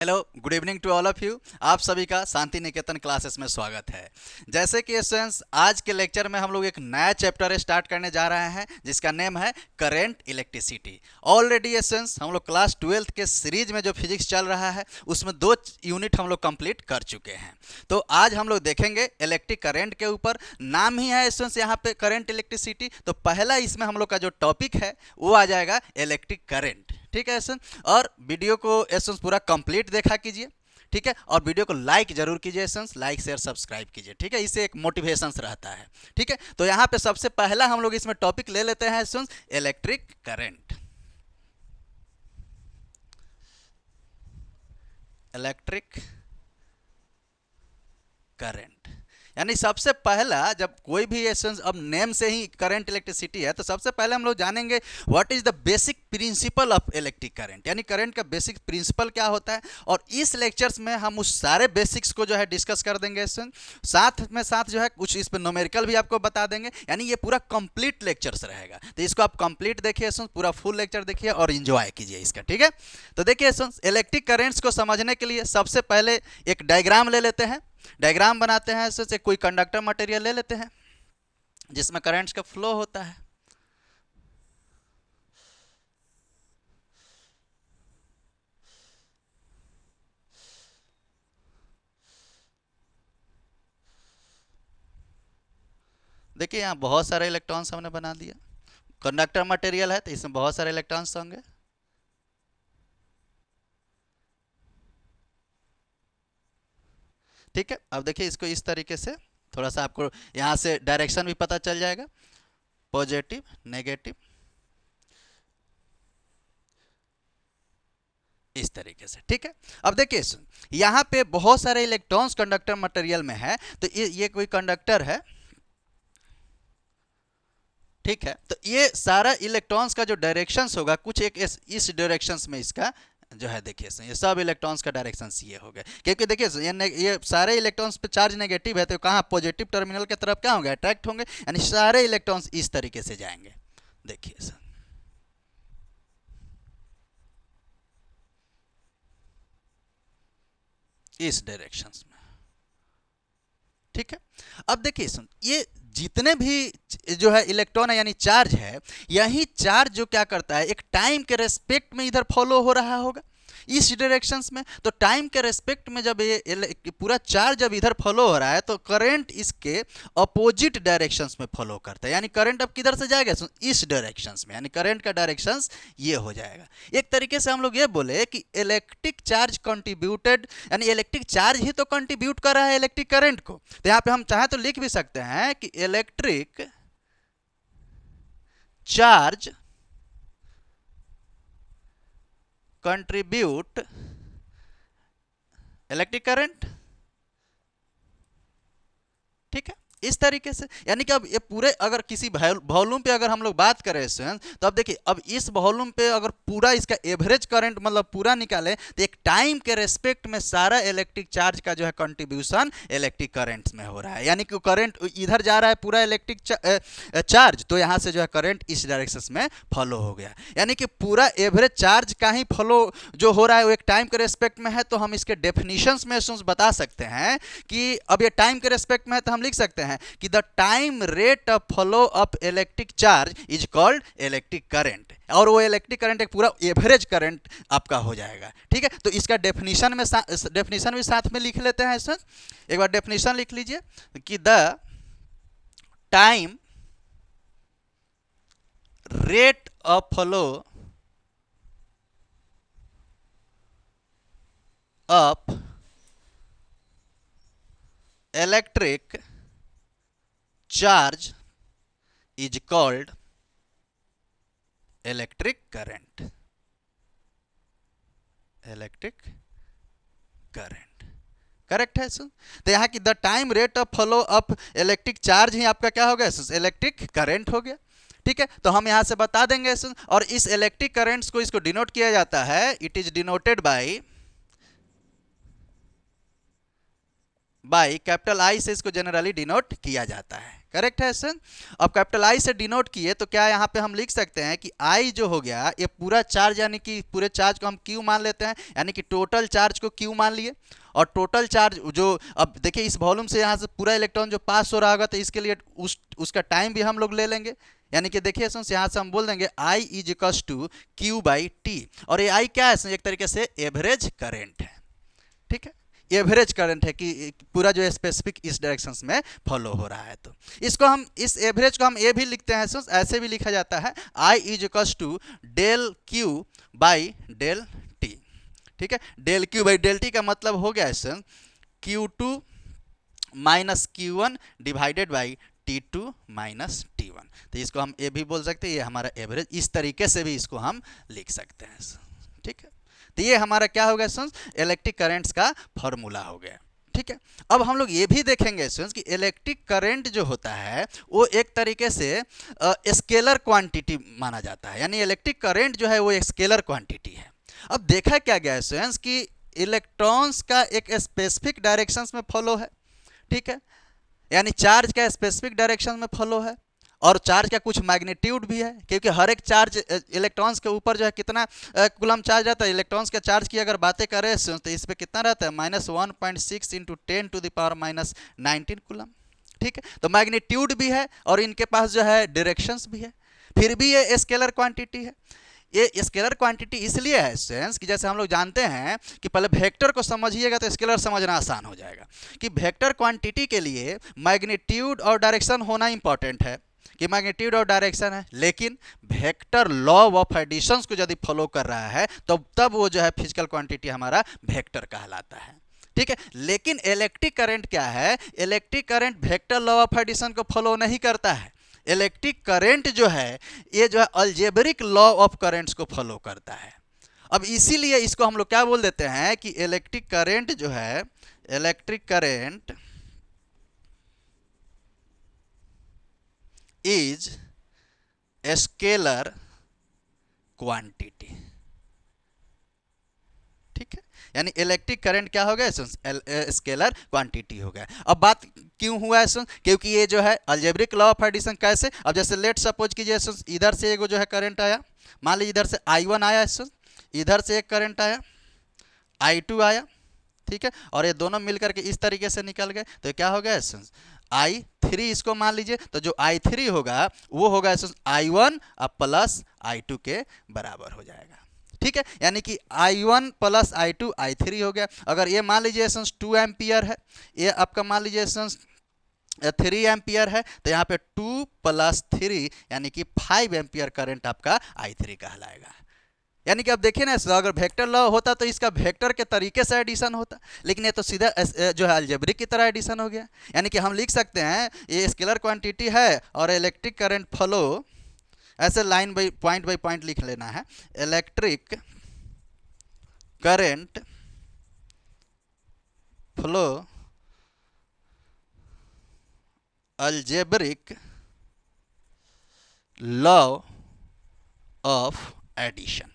Hello, good evening to all of you. आप सभी का शांति निकेतन क्लासेस में स्वागत है। जैसे कि स्टूडेंट्स, आज के लेक्चर में हम लोग एक नया चैप्टर स्टार्ट करने जा रहे हैं जिसका नेम है करंट इलेक्ट्रिसिटी। ऑलरेडी स्टूडेंट्स, हम लोग क्लास 12th के सीरीज में जो फिजिक्स चल रहा है उसमें 2 यूनिट हम लोग कंप्लीट कर चुके हैं। तो आज हम लोग देखेंगे इलेक्ट्रिक करंट के ऊपर। नाम ही है स्टूडेंट्स यहाँ पे करंट इलेक्ट्रिसिटी, तो पहला इसमें हम लोग का जो टॉपिक है वो आ जाएगा इलेक्ट्रिक करंट। ठीक है एसन, और वीडियो को एसन पूरा कंप्लीट देखा कीजिए। ठीक है, और वीडियो को लाइक जरूर कीजिए एसन, लाइक शेयर सब्सक्राइब कीजिए। ठीक है, इससे एक मोटिवेशन रहता है। ठीक है, तो यहाँ पे सबसे पहला हम लोग इसमें टॉपिक ले लेते हैं एसन, इलेक्ट्रिक करंट। इलेक्ट्रिक करंट यानी सबसे पहला, जब कोई भी एसेंस, अब नेम से ही करंट इलेक्ट्रिसिटी है, तो सबसे पहले हम लोग जानेंगे what is the basic principle of electric current, यानी करंट का बेसिक प्रिंसिपल क्या होता है। और इस लेक्चर्स में हम उस सारे बेसिक्स को जो है डिस्कस कर देंगे एसेंस, साथ में साथ जो है कुछ इस पर न्यूमेरिकल भी आपको बता देंगे। यानी ये पूरा कंप्लीट लेक्चर्स रहेगा, तो इसको आप कंप्लीट देखिए एसेंस, पूरा फुल लेक्चर देखिए और इंजॉय कीजिए इसका। ठीक है, तो देखिए एसेंस, इलेक्ट्रिक करेंट्स को समझने के लिए सबसे पहले एक डायग्राम ले लेते हैं। डायग्राम बनाते हैं, इससे कोई कंडक्टर मटेरियल ले लेते हैं जिसमें करंट्स का फ्लो होता है। देखिए यहाँ बहुत सारे इलेक्ट्रॉन्स हमने बना दिया। कंडक्टर मटेरियल है तो इसमें बहुत सारे इलेक्ट्रॉन्स होंगे। ठीक है, अब देखिए इसको इस तरीके से, थोड़ा सा आपको यहाँ से डायरेक्शन भी पता चल जाएगा, पॉजिटिव नेगेटिव, इस तरीके से। ठीक है, अब देखिए यहाँ पे बहुत सारे इलेक्ट्रॉन्स कंडक्टर मटेरियल में है, तो ये कोई कंडक्टर है। ठीक है, तो ये सारा इलेक्ट्रॉन्स का जो डायरेक्शंस होगा कुछ एक इस डायरेक्शंस में इसका जो है, देखिए ये सब इलेक्ट्रॉन्स का डायरेक्शंस ये हो गया, क्योंकि देखिए ये सारे इलेक्ट्रॉन्स पे चार्ज नेगेटिव है, तो कहाँ पॉजिटिव टर्मिनल की तरफ क्या होंगे, अट्रैक्ट होंगे, यानी सारे इलेक्ट्रॉन्स इस तरीके से जाएंगे। देखिए सर, इस डायरेक्शंस में। ठीक है, अब देखिए सुन, ये जितने भी जो है इलेक्ट्रॉन है यानी चार्ज है, यही चार्ज जो क्या करता है, एक टाइम के रेस्पेक्ट में इधर फॉलो हो रहा होगा इस डायरेक्शंस में। तो टाइम के रेस्पेक्ट में जब ये पूरा चार्ज जब इधर फॉलो हो रहा है, तो करंट इसके अपोजिट डायरेक्शंस में फॉलो करता है, यानी करंट अब किधर से जाएगा, इस डायरेक्शंस में, यानी करंट का डायरेक्शंस ये हो जाएगा। एक तरीके से हम लोग ये बोले कि इलेक्ट्रिक चार्ज कंट्रीब्यूटेड, यानी इलेक्ट्रिक चार्ज ही तो कंट्रीब्यूट कर रहा है इलेक्ट्रिक करंट को। तो यहाँ पे हम चाहे तो लिख भी सकते हैं कि electric charge contribute electric current. ठीक है, इस तरीके से, यानी कि अब ये पूरे, अगर किसी वॉल्यूम पे अगर हम लोग बात करें स्टूडेंट्स, तो अब देखिए, अब इस वॉल्यूम पे अगर पूरा इसका एवरेज करंट मतलब पूरा निकाले, तो एक टाइम के रेस्पेक्ट में सारा इलेक्ट्रिक चार्ज का जो है कंट्रीब्यूशन इलेक्ट्रिक करंट में हो रहा है। यानी कि करंट इधर जा रहा है पूरा इलेक्ट्रिक चार्ज, तो यहाँ से जो है करंट इस डायरेक्शन में फॉलो हो गया, यानी कि पूरा एवरेज चार्ज का ही फॉलो जो हो रहा है वो एक टाइम के रेस्पेक्ट में है। तो हम इसके डेफिनेशंस में बता सकते हैं कि अब ये टाइम के रेस्पेक्ट में है, तो हम लिख सकते हैं कि the time rate of flow of electric charge is called electric current, और वो इलेक्ट्रिक करंट एक पूरा एवरेज करंट आपका हो जाएगा। ठीक है, तो इसका डेफिनेशन में डेफिनेशन भी साथ में लिख लेते हैं सर। एक बार डेफिनेशन लिख लीजिए कि the time rate of flow of electric charge is called electric current. Electric current correct है सर। तो यहाँ की the time rate of flow of electric charge ही आपका क्या हो गया, इलेक्ट्रिक करंट हो गया। ठीक है, तो हम यहाँ से बता देंगे सर, और इस इलेक्ट्रिक करंट्स को इसको डिनोट किया जाता है, it is denoted by capital I से इसको जनरली डिनोट किया जाता है। करेक्ट है सर। अब कैपिटल आई से डिनोट किए तो क्या यहाँ पे हम लिख सकते हैं कि आई जो हो गया ये पूरा चार्ज, यानी कि पूरे चार्ज को हम क्यू मान लेते हैं, यानी कि टोटल चार्ज को क्यू मान लिए। और टोटल चार्ज जो, अब देखिए इस वॉल्यूम से यहाँ से पूरा इलेक्ट्रॉन जो पास हो रहा होगा तो इसके लिए उसका टाइम भी हम लोग ले लेंगे, यानी कि देखिए यहाँ से हम बोल देंगे I is equals to Q by T. और ये आई क्या है, एक तरीके से एवरेज करेंट है। ठीक है, एवरेज करंट है कि पूरा जो स्पेसिफिक इस डायरेक्शन में फॉलो हो रहा है। तो इसको हम, इस एवरेज को हम ये भी लिखते हैं, ऐसे भी लिखा जाता है I is equals to del Q by del T. ठीक है, del Q by del T का मतलब हो गया sir Q two minus Q one divided by T2 minus T1। तो इसको हम ये भी बोल सकते हैं, ये हमारा एवरेज, इस तरीके से भी इसको हम लिख सकते हैं। ठीक है, तो ये हमारा क्या हो गया स्टूडेंट्स, इलेक्ट्रिक करेंट्स का फॉर्मूला हो गया। ठीक है, अब हम लोग ये भी देखेंगे स्टूडेंट्स कि इलेक्ट्रिक करंट जो होता है वो एक तरीके से स्केलर क्वांटिटी माना जाता है, यानी इलेक्ट्रिक करंट जो है वो एक स्केलर क्वांटिटी है। अब देखा क्या गया है स्टूडेंट्स कि इलेक्ट्रॉन्स का एक स्पेसिफिक डायरेक्शंस में फॉलो है। ठीक है, यानी चार्ज का स्पेसिफिक डायरेक्शन में फॉलो है, और चार्ज का कुछ मैग्नीट्यूड भी है, क्योंकि हर एक चार्ज इलेक्ट्रॉन्स के ऊपर जो है कितना कूलम चार्ज रहता है। इलेक्ट्रॉन्स के चार्ज की अगर बातें करें तो इस पर कितना रहता है, -1.6 × 10⁻⁻19 कूलम। ठीक है, तो मैग्नीट्यूड भी है और इनके पास जो है डायरेक्शंस भी है, फिर भी ये स्केलर क्वांटिटी है। ये स्केलर क्वांटिटी इसलिए है स्टूडेंट्स कि जैसे हम लोग जानते हैं कि पहले वेक्टर को समझिएगा तो स्केलर समझना आसान हो जाएगा, कि वेक्टर क्वांटिटी के लिए मैग्नीट्यूड और डायरेक्शन होना इंपॉर्टेंट है, कि मैग्नीट्यूड और डायरेक्शन है, लेकिन वेक्टर लॉ ऑफ एडिशंस को यदि फॉलो कर रहा है तो तब वो जो है फिजिकल क्वांटिटी हमारा वेक्टर कहलाता है। ठीक है, लेकिन इलेक्ट्रिक करंट क्या है, electric current vector law of addition को फॉलो नहीं करता है। इलेक्ट्रिक करंट जो है ये जो है अलजेब्रिक लॉ ऑफ करंट्स को फॉलो करता है। अब इसीलिए इसको हम लोग क्या बोल देते हैं कि इलेक्ट्रिक करंट जो है, electric current is scalar quantity. ठीक है, यानी इलेक्ट्रिक करंट क्या हो गया, स्केलर क्वांटिटी हो गया। अब बात क्यों हुआ है, क्योंकि ये जो है अलजेब्रिक लॉ ऑफ एडिशन कैसे, अब जैसे लेट सपोज कीजिए इधर से एगो जो है करंट आया, मान लीजिए इधर से I1 आया, इधर से एक करंट आया I2 आया। ठीक है, और ये दोनों मिलकर के इस तरीके से निकल गए, तो क्या हो गया I3, इसको मान लीजिए, तो जो I3 होगा वो होगा I1 प्लस I2 के बराबर हो जाएगा। ठीक है, यानी कि I1 प्लस I2 I3 हो गया। अगर ये मान लीजिए 2 एम्पियर है, ये आपका मान लीजिए 3 एम्पियर है, तो यहाँ पे 2 + 3 यानी कि 5 एम्पियर करंट आपका I3 कहलाएगा। यानी कि अब देखिए ना, अगर वेक्टर लॉ होता तो इसका वेक्टर के तरीके से एडिशन होता, लेकिन ये तो सीधा जो है अलजेब्रिक की तरह एडिशन हो गया। यानी कि हम लिख सकते हैं ये स्केलर क्वांटिटी है और इलेक्ट्रिक करंट फ्लो, ऐसे लाइन बाई पॉइंट लिख लेना है, electric current flow algebraic law of addition.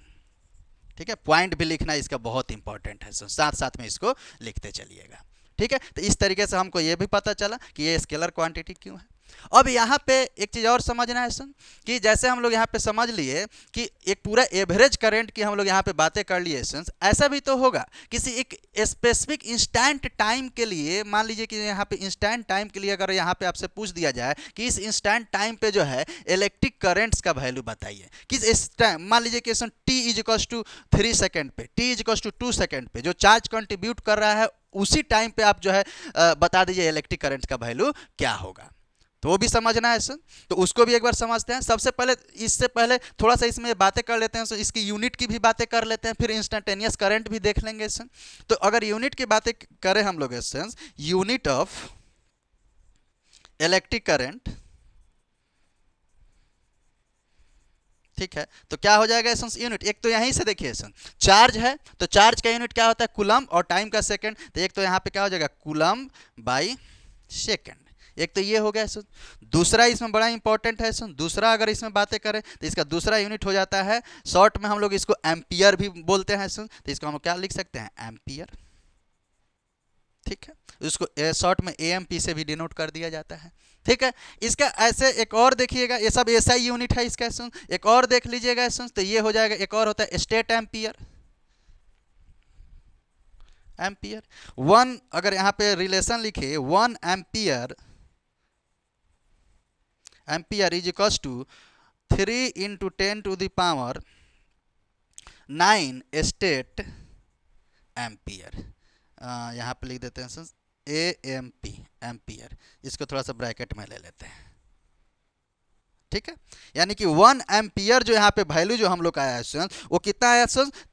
ठीक है, पॉइंट भी लिखना इसका बहुत इंपॉर्टेंट है, साथ साथ में इसको लिखते चलिएगा। ठीक है, तो इस तरीके से हमको ये भी पता चला कि ये स्केलर क्वांटिटी क्यों है। अब यहाँ पे एक चीज़ और समझना है कि जैसे हम लोग यहाँ पे समझ लिए कि एक पूरा एवरेज करंट की हम लोग यहाँ पे बातें कर लिए, ऐसा भी तो होगा किसी एक स्पेसिफिक इंस्टेंट टाइम के लिए, मान लीजिए कि यहाँ पे इंस्टेंट टाइम के लिए अगर यहाँ पे आपसे पूछ दिया जाए कि इस इंस्टेंट टाइम पे जो है इलेक्ट्रिक करंट्स का वैल्यू बताइए, किस इस टाइम, मान लीजिए कि t = 3 सेकेंड पे, t = 2 सेकेंड पे जो चार्ज कंट्रीब्यूट कर रहा है, उसी टाइम पे आप जो है बता दीजिए इलेक्ट्रिक करंट का वैल्यू क्या होगा। तो वो भी समझना है सर, तो उसको भी एक बार समझते हैं। सबसे पहले, इससे पहले थोड़ा सा इसमें बातें कर लेते हैं, सर इसकी यूनिट की भी बातें कर लेते हैं, फिर इंस्टेंटेनियस करंट भी देख लेंगे सर। तो अगर यूनिट की बातें करें हम लोग, यूनिट ऑफ इलेक्ट्रिक करंट, ठीक है, तो क्या हो जाएगा यूनिट, एक तो यहीं से देखिए चार्ज है तो चार्ज का यूनिट क्या होता है, कूलम, और टाइम का सेकंड, तो एक तो यहाँ पे क्या हो जाएगा कूलम बाई सेकंड, एक तो ये हो गया। दूसरा इसमें बड़ा इंपॉर्टेंट है, दूसरा अगर इसमें बातें करें तो इसका दूसरा यूनिट हो जाता है, शॉर्ट में हम लोग इसको एम्पियर भी बोलते हैं, तो इसको हम क्या लिख सकते हैं, एम्पियर। ठीक है, उसको शॉर्ट में एएमपी से भी डिनोट कर दिया जाता है। ठीक है, इसका ऐसे एक और देखिएगा, ये सब एसआई यूनिट है इसका एसेंस। एक और देख लीजिएगा एसेंस, तो ये हो जाएगा, एक और होता है स्टेट एम्पियर। एम्पियर वन, अगर यहाँ पे रिलेशन लिखे 1 ampere, ampere is equals to 3 into 10⁻9 stat ampere. यहाँ पे लिख देते हैं AMP, एम्पियर, इसको थोड़ा सा ब्रैकेट में ले लेते हैं। ठीक है, यानी कि 1 एम्पियर जो यहाँ पे वैल्यू जो हम लोग का आया है वो कितना आया है,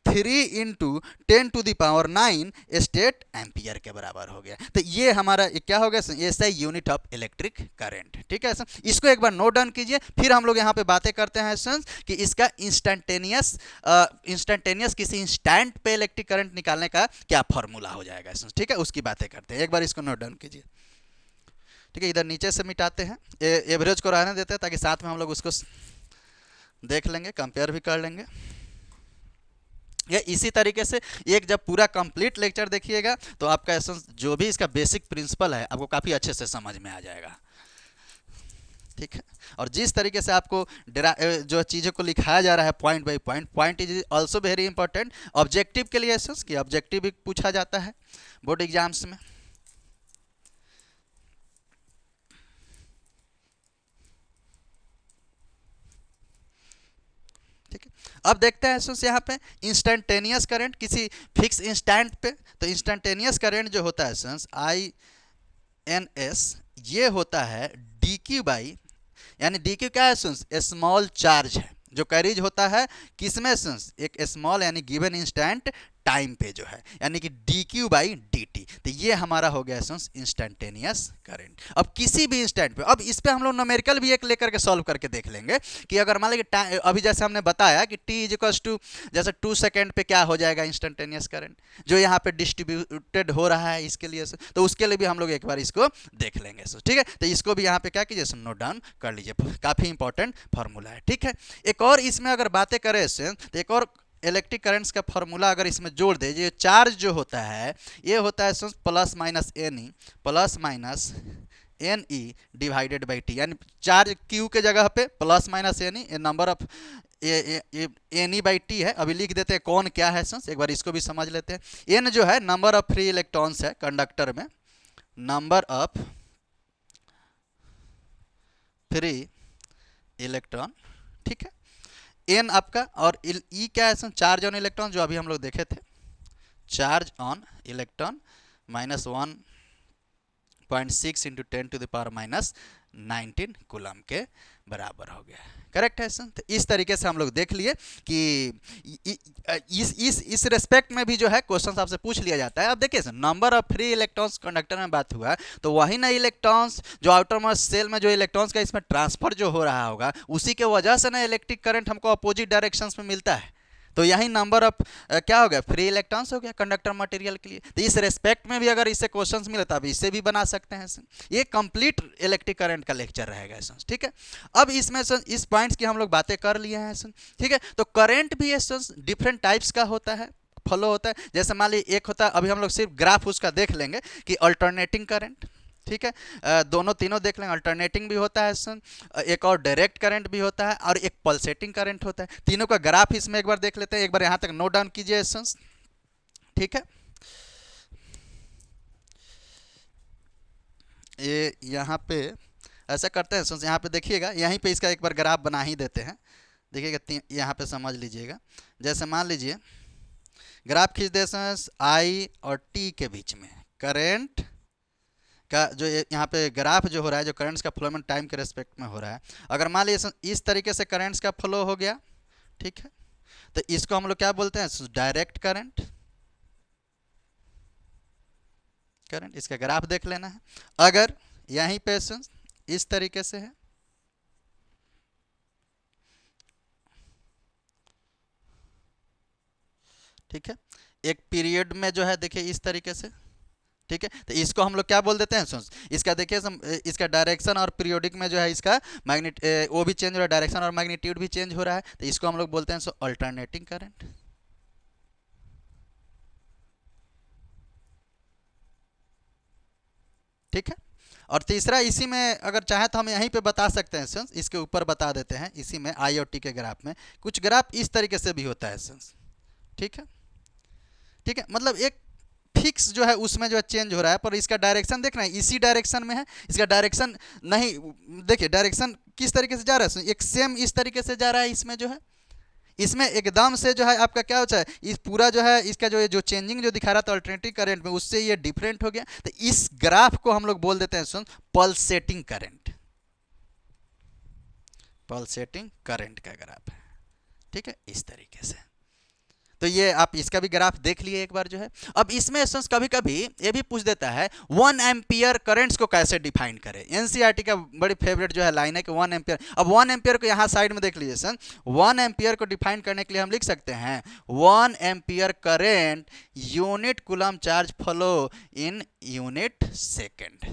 3 इंटू 10⁻9 स्टेट एम्पियर के बराबर हो गया। तो ये हमारा क्या हो गया, ऐसा यूनिट ऑफ इलेक्ट्रिक करंट। ठीक है, इसको एक बार नोट डाउन कीजिए, फिर हम लोग यहाँ पे बातें करते हैं कि इसका इंस्टेंटेनियस किसी इंस्टेंट पे इलेक्ट्रिक करंट निकालने का क्या फॉर्मूला हो जाएगा। ठीक है, उसकी बातें करते हैं, एक बार इसको नोट डाउन कीजिए। ठीक है, इधर नीचे से मिटाते हैं, एवरेज को रहने देते हैं ताकि साथ में हम लोग उसको देख लेंगे, कंपेयर भी कर लेंगे। या इसी तरीके से एक जब पूरा कंप्लीट लेक्चर देखिएगा तो आपका एसेंस जो भी इसका बेसिक प्रिंसिपल है आपको काफ़ी अच्छे से समझ में आ जाएगा। ठीक है, और जिस तरीके से आपको जो चीज़ों को लिखाया जा रहा है point by point, point is also very important objective के लिए एसेंस, कि ऑब्जेक्टिव भी पूछा जाता है बोर्ड एग्जाम्स में। ठीक है, अब देखते हैं एसेंस यहाँ पे इंस्टेंटेनियस करंट किसी फिक्स इंस्टेंट पे। तो इंस्टेंटेनियस करंट जो होता है एसेंस INS, ये होता है DQ बाई, यानी DQ क्या है एसेंस, स्मॉल चार्ज है जो कैरिज होता है किसमें एसेंस, एक स्मॉल यानी गिवन इंस्टेंट टाइम पे जो है, यानी कि DQ बाई DT। तो ये हमारा हो गया एसेंस इंस्टेंटेनियस करंट। अब किसी भी इंस्टेंट पे, अब इस पे हम लोग न्यूमेरिकल भी एक लेकर के सॉल्व करके देख लेंगे कि अगर मान लीजिए अभी जैसे हमने बताया कि T इज इक्वल्स टू जैसे 2 सेकेंड पे क्या हो जाएगा इंस्टेंटेनियस करंट जो यहाँ पे डिस्ट्रीब्यूटेड हो रहा है इसके लिए, तो उसके लिए भी हम लोग एक बार इसको देख लेंगे। ठीक है, तो इसको भी यहाँ पे क्या कीजिए, नोट डाउन कर लीजिए, काफ़ी इंपॉर्टेंट फॉर्मूला है। ठीक है, एक और इसमें अगर बातें करें तो एक और इलेक्ट्रिक करंट्स का फॉर्मूला अगर इसमें जोड़ दे, ये चार्ज जो होता है ये होता है plus minus n e divided by t, यानी चार्ज क्यू के जगह पे plus minus n e, number of n e by t है। अभी लिख देते हैं कौन क्या है एक बार इसको भी समझ लेते हैं। एन जो है नंबर ऑफ फ्री इलेक्ट्रॉन्स है कंडक्टर में, नंबर ऑफ फ्री इलेक्ट्रॉन। ठीक है, एन आपका, और ई क्या है, चार्ज ऑन इलेक्ट्रॉन जो अभी हम लोग देखे थे, charge on electron -1.6 into 10⁻⁻19 coulomb के बराबर हो गया। करेक्ट है सर, तो इस तरीके से हम लोग देख लिए कि इस रेस्पेक्ट में भी जो है क्वेश्चन आपसे पूछ लिया जाता है। अब देखिए sir, number of free electrons conductor में बात हुआ तो वही ना इलेक्ट्रॉन्स जो आउटर मोस्ट सेल में जो इलेक्ट्रॉन्स का इसमें ट्रांसफर जो हो रहा होगा उसी के वजह से ना इलेक्ट्रिक करंट हमको अपोजिट डायरेक्शंस में मिलता है। तो यही नंबर ऑफ क्या हो गया, फ्री इलेक्ट्रॉन्स हो गया कंडक्टर मटेरियल के लिए। तो इस रेस्पेक्ट में भी अगर इससे क्वेश्चंस मिले तो आप इससे भी बना सकते हैं। ये कंप्लीट इलेक्ट्रिक करंट का लेक्चर रहेगा। ठीक है, अब इसमें इस पॉइंट्स की हम लोग बातें कर लिए हैं। ठीक है, तो करंट भी डिफरेंट टाइप्स का होता है, फॉलो होता है। जैसे मान लीजिए एक होता है, अभी हम लोग सिर्फ ग्राफ उसका देख लेंगे कि अल्टरनेटिंग करंट। ठीक है, दोनों तीनों देख लेंगे, अल्टरनेटिंग भी होता है एक और डायरेक्ट करंट भी होता है और एक पल्सेटिंग करंट होता है। तीनों का ग्राफ इसमें एक बार देख लेते हैं, एक बार यहाँ तक नोट डाउन कीजिए। ठीक है, ये यहाँ पे ऐसा करते हैं, यहाँ पे देखिएगा, यहीं पे इसका एक बार ग्राफ बना ही देते हैं। देखिएगा यहाँ पे समझ लीजिएगा, जैसे मान लीजिए ग्राफ खींच दे I और T के बीच में करेंट का जो यहाँ पे ग्राफ जो हो रहा है, जो करंट्स का फ्लो टाइम के रेस्पेक्ट में हो रहा है, अगर मान लीजिए इस तरीके से करंट्स का फ्लो हो गया, ठीक है, तो इसको हम लोग क्या बोलते हैं, डायरेक्ट करंट। करंट इसका ग्राफ देख लेना है। अगर यहीं पे इस तरीके से है, ठीक है, एक पीरियड में जो है देखिए इस तरीके से, ठीक है, तो इसको हम लोग क्या बोल देते हैं, इसका देखिए इसका डायरेक्शन और पीरियोडिक में जो है इसका वो भी चेंज हो रहा है, डायरेक्शन और मैग्नीट्यूड भी चेंज हो रहा है, तो इसको हम लोग बोलते हैं अल्टरनेटिंग करंट। ठीक है। और तीसरा इसी में अगर चाहे तो हम यहीं पे बता सकते हैं सेंस, इसके ऊपर बता देते हैं इसी में IoT के ग्राफ में कुछ ग्राफ इस तरीके से भी होता है सेंस। ठीक है, ठीक है, मतलब एक फिक्स जो है उसमें जो है चेंज हो रहा है, पर इसका डायरेक्शन देख रहे हैं इसी डायरेक्शन में है, इसका डायरेक्शन नहीं, देखिए डायरेक्शन किस तरीके से जा रहा है, एक सेम इस तरीके से जा रहा है इसमें जो है, इसमें एकदम से जो है आपका क्या होता है, इस पूरा जो है इसका जो चेंजिंग जो दिखा रहा था अल्टरनेटिव करंट में, उससे ये डिफरेंट हो गया। तो इस ग्राफ को हम लोग बोल देते हैं सुन पल्सेटिंग करंट, पल्सेटिंग करंट का ग्राफ है। ठीक है, इस तरीके से। तो ये आप इसका भी ग्राफ देख लिए एक बार जो है। अब इसमें कभी कभी ये भी पूछ देता है 1 एम्पियर करंट्स को कैसे डिफाइन करें। एनसीईआरटी का बड़ी फेवरेट जो है लाइन है कि 1 एम्पियर। अब 1 एम्पियर को यहाँ साइड में देख लीजिए सन, 1 एम्पियर को डिफाइन करने के लिए हम लिख सकते हैं 1 ampere current unit coulomb charge flow in unit second.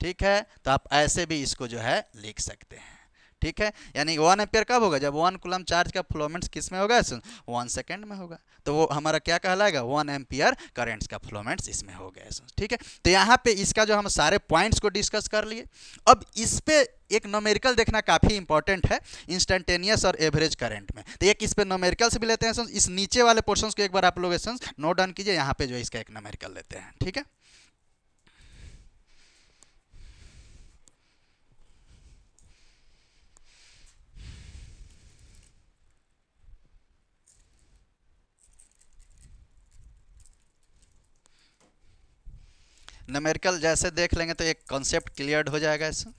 ठीक है, तो आप ऐसे भी इसको जो है लिख सकते हैं। ठीक है, यानी 1 एम्पियर कब होगा, जब 1 कूलम चार्ज का फ्लोमेंट्स किस में होगा, 1 सेकेंड में होगा, तो वो हमारा क्या कहलाएगा, 1 एम्पियर करेंट्स का फ्लोमेंट्स इसमें हो गया। ठीक है, तो यहाँ पे इसका जो हम सारे पॉइंट्स को डिस्कस कर लिए। अब इस पे एक न्यूमेरिकल देखना काफ़ी इंपॉर्टेंट है इंस्टेंटेनियस और एवरेज करंट में। तो एक इस पे न्यूमेरिकल से भी लेते हैं, इस नीचे वाले पोर्शंस को एक बार आप लोग नोट डाउन कीजिए, यहाँ पे जो है इसका एक न्यूमेरिकल लेते हैं। ठीक है, न्यूमेरिकल जैसे देख लेंगे तो एक कॉन्सेप्ट क्लियर हो जाएगा इससे।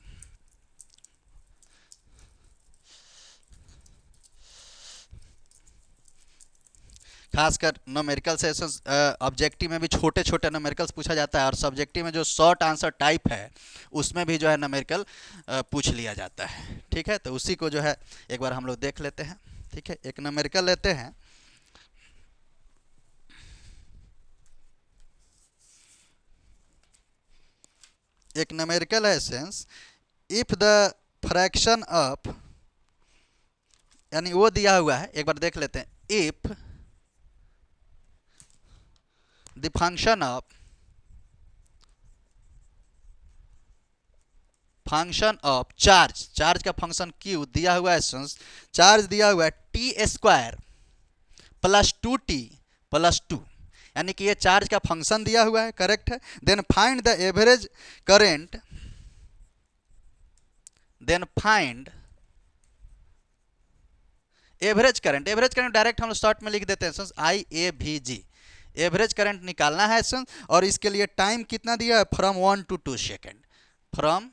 खासकर न्यूमेरिकल सेशंस ऑब्जेक्टिव में भी छोटे छोटे न्यूमेरिकल्स पूछा जाता है, और सब्जेक्टिव में जो शॉर्ट आंसर टाइप है उसमें भी जो है न्यूमेरिकल पूछ लिया जाता है। ठीक है, तो उसी को जो है एक बार हम लोग देख लेते हैं। ठीक है, एक न्यूमेरिकल लेते हैं, एक न्यूमेरिकल है sense if the fraction of, यानी वो दिया हुआ है, एक बार देख लेते हैं, if the function of charge, charge का फंक्शन क्यू दिया हुआ है, चार्ज दिया हुआ है t² प्लस 2t प्लस 2, यानी कि ये चार्ज का फंक्शन दिया हुआ है, करेक्ट है। Then find the average current, then find average current, average current direct हम शॉर्ट में लिख देते हैं IAVG, एवरेज करंट निकालना है और इसके लिए टाइम कितना दिया है, from 1 to 2 second, from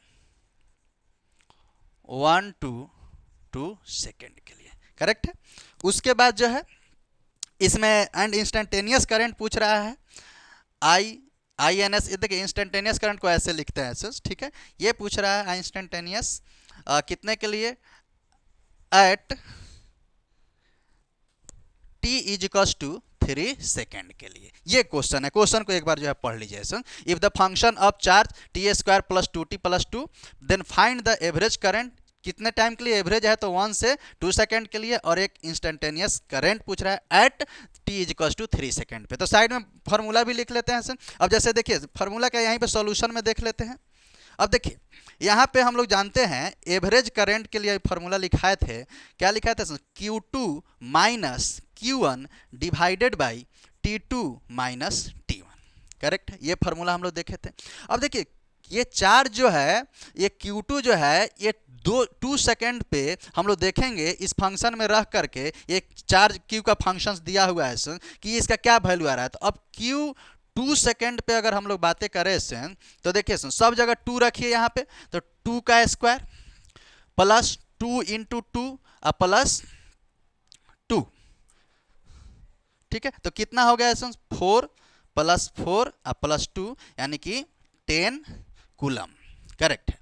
1 to 2 second के लिए, करेक्ट है। उसके बाद जो है इसमें एंड इंस्टेंटेनियस करंट पूछ रहा है INS, देखिए इंस्टेंटेनियस करंट को ऐसे लिखते हैं। ठीक है, ये पूछ रहा है इंस्टेंटेनियस कितने के लिए, एट t = 3 सेकेंड के लिए। ये क्वेश्चन है, क्वेश्चन को एक बार जो है पढ़ लीजिए। If the function of charge t² plus 2t plus 2, then find the average current, कितने टाइम के लिए एवरेज है, तो 1 से 2 सेकेंड के लिए, और एक इंस्टेंटेनियस करंट पूछ रहा है एट t = 3 सेकेंड पे। तो साइड में फार्मूला भी लिख लेते हैं। अब जैसे देखिए फार्मूला का यहीं पे सॉल्यूशन में देख लेते हैं। अब देखिए यहाँ पे हम लोग जानते हैं एवरेज करंट के लिए फार्मूला लिखाए थे, क्या लिखाए थे, Q2 minus Q1 divided by T2 minus T1, correct. ये फार्मूला हम लोग देखे थे। अब देखिए ये चार्ज जो है, ये Q2 जो है, ये 2 सेकेंड पे हम लोग देखेंगे इस फंक्शन में रह करके, ये चार्ज Q का फंक्शन दिया हुआ है कि इसका क्या वैल्यू आ रहा है। तो अब Q 2 सेकेंड पे अगर हम लोग बातें करें तो देखिए सब जगह 2 रखिए यहाँ पे, तो 2 का स्क्वायर प्लस 2 × 2 प्लस 2। ठीक है, तो कितना हो गया 4 प्लस 4 प्लस 2, यानी कि 10 कूलम, करेक्ट है।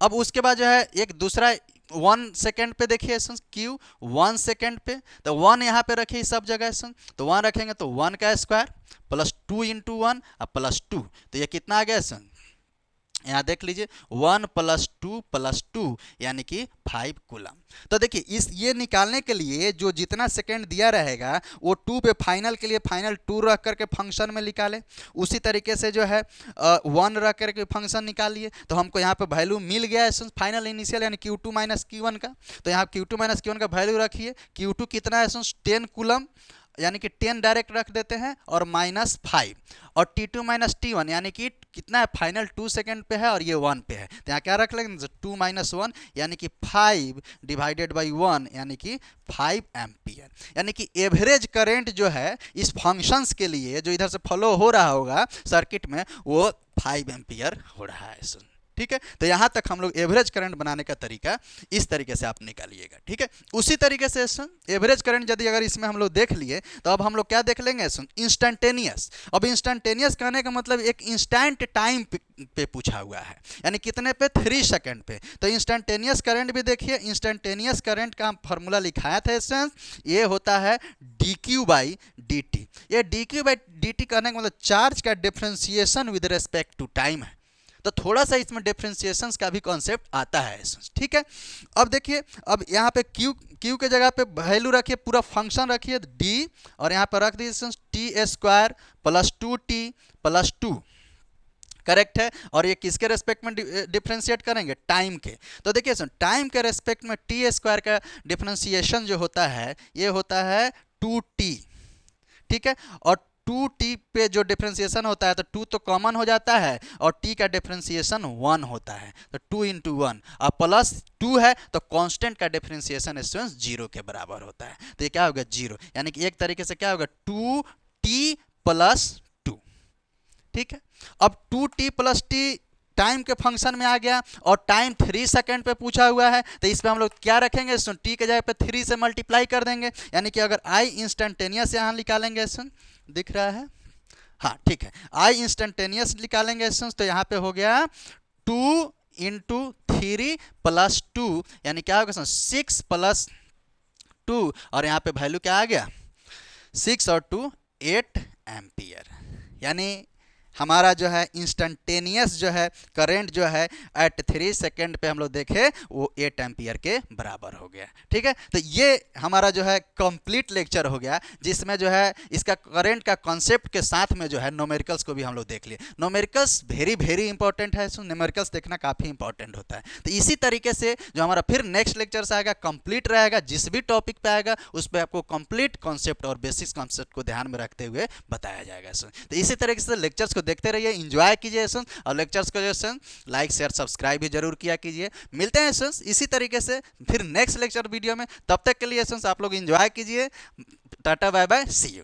अब उसके बाद जो है एक दूसरा 1 सेकेंड पे देखिए Q 1 सेकेंड पे, तो 1 यहाँ पे रखिए सब जगह तो 1 रखेंगे तो 1 का स्क्वायर प्लस 2 × 1 प्लस 2, तो ये कितना आ गया यहाँ देख लीजिए 1 + 2 यानी कि 5 कूलम। तो देखिए इस ये निकालने के लिए जो जितना सेकंड दिया रहेगा वो 2 पे फाइनल के लिए फाइनल 2 रख करके फंक्शन में निकाले। उसी तरीके से जो है 1 रख करके फंक्शन निकालिए। तो हमको यहाँ पे वैल्यू मिल गया है फाइनल इनिशियल यानी Q2 - Q1 का। तो यहाँ Q2 - Q1 का वैल्यू रखिए। Q2 कितना है 10 कूलम यानी कि 10 डायरेक्ट रख देते हैं और -5 और T2 - T1 यानी कि कितना है फाइनल 2 सेकंड पे है और ये 1 पे है। तो यहाँ क्या रख लेंगे 2 - 1 यानी कि 5 डिवाइडेड बाई 1 यानी कि 5 एम्पियर। यानी कि एवरेज करंट जो है इस फंक्शंस के लिए जो इधर से फॉलो हो रहा होगा सर्किट में वो 5 एम्पियर हो रहा है। ठीक है, तो यहाँ तक हम लोग एवरेज करंट बनाने का तरीका इस तरीके से आप निकालिएगा। ठीक है, उसी तरीके से एवरेज करंट यदि अगर इसमें हम लोग देख लिए तो अब हम लोग क्या देख लेंगे इंस्टेंटेनियस। अब इंस्टेंटेनियस कहने का मतलब एक इंस्टेंट टाइम पे पूछा हुआ है यानी कितने पे 3 सेकंड पे। तो इंस्टेंटेनियस करंट भी देखिए, इंस्टेंटेनियस करंट का फॉर्मूला लिखाया था इसमें, ये होता है dQ/dt। ये dQ/dt कहने का मतलब चार्ज का differentiation with respect to time है। तो थोड़ा सा इसमें डिफरेंशिएशंस का भी कॉन्सेप्ट आता है। ठीक है, अब देखिए अब यहाँ पे क्यू के जगह पे वैल्यू रखिए, पूरा फंक्शन रखिए डी और यहाँ पर रख दीजिए T² + 2T + 2 करेक्ट है। और ये किसके रेस्पेक्ट में डिफरेंशिएट करेंगे टाइम के। तो देखिए टाइम के रेस्पेक्ट में T² का डिफरेंशिएशन जो होता है ये होता है 2T। ठीक है, और 2T पे जो डिफरेंशिएशन होता है तो 2 तो कॉमन हो जाता है और T का डिफरेंशिएशन 1 होता है। तो 2 × 1 और +2 है तो कांस्टेंट का डिफरेंशिएशन 0 के बराबर होता है। तो ये क्या होगा 0 यानी कि एक तरीके से क्या होगा 2T + 2। ठीक है, अब 2T + T टाइम के फंक्शन में आ गया और टाइम 3 सेकंड पे पूछा हुआ है। तो इस पे हम लोग क्या रखेंगे टी के जगह पे 3 से मल्टीप्लाई कर देंगे यानी कि अगर आई इंस्टेंटेनियस यहाँ निकालेंगे दिख रहा है, हाँ ठीक है, आई इंस्टेंटेनियस निकालेंगे तो यहाँ पे हो गया 2 × 3 + 2 यानी क्या होगा 6 + 2 और यहाँ पे वैल्यू क्या आ गया 6 और 2 8 एम्पियर। यानी हमारा जो है इंस्टेंटेनियस जो है करंट जो है एट 3 सेकंड पे हम लोग देखे वो 8 एम्पियर के बराबर हो गया। ठीक है, तो ये हमारा जो है कंप्लीट लेक्चर हो गया जिसमें जो है इसका करंट का कॉन्सेप्ट के साथ में जो है न्यूमेरिकल्स को भी हम लोग देख लिए। न्यूमेरिकल्स वेरी इंपॉर्टेंट है, न्यूमेरिकल्स देखना काफ़ी इंपॉर्टेंट होता है। तो इसी तरीके से जो हमारा फिर नेक्स्ट लेक्चर आएगा कंप्लीट रहेगा, जिस भी टॉपिक पे आएगा उस पर आपको कंप्लीट कॉन्सेप्ट और बेसिक कॉन्सेप्ट को ध्यान में रखते हुए बताया जाएगा। तो इसी तरीके से लेक्चर्स को देखते रहिए, एंजॉय कीजिए और लेक्चर्स को जो लाइक शेयर सब्सक्राइब भी जरूर किया कीजिए। मिलते हैं इसी तरीके से फिर नेक्स्ट लेक्चर वीडियो में, तब तक के लिए आप लोग एंजॉय कीजिए। Tata bye bye, see you.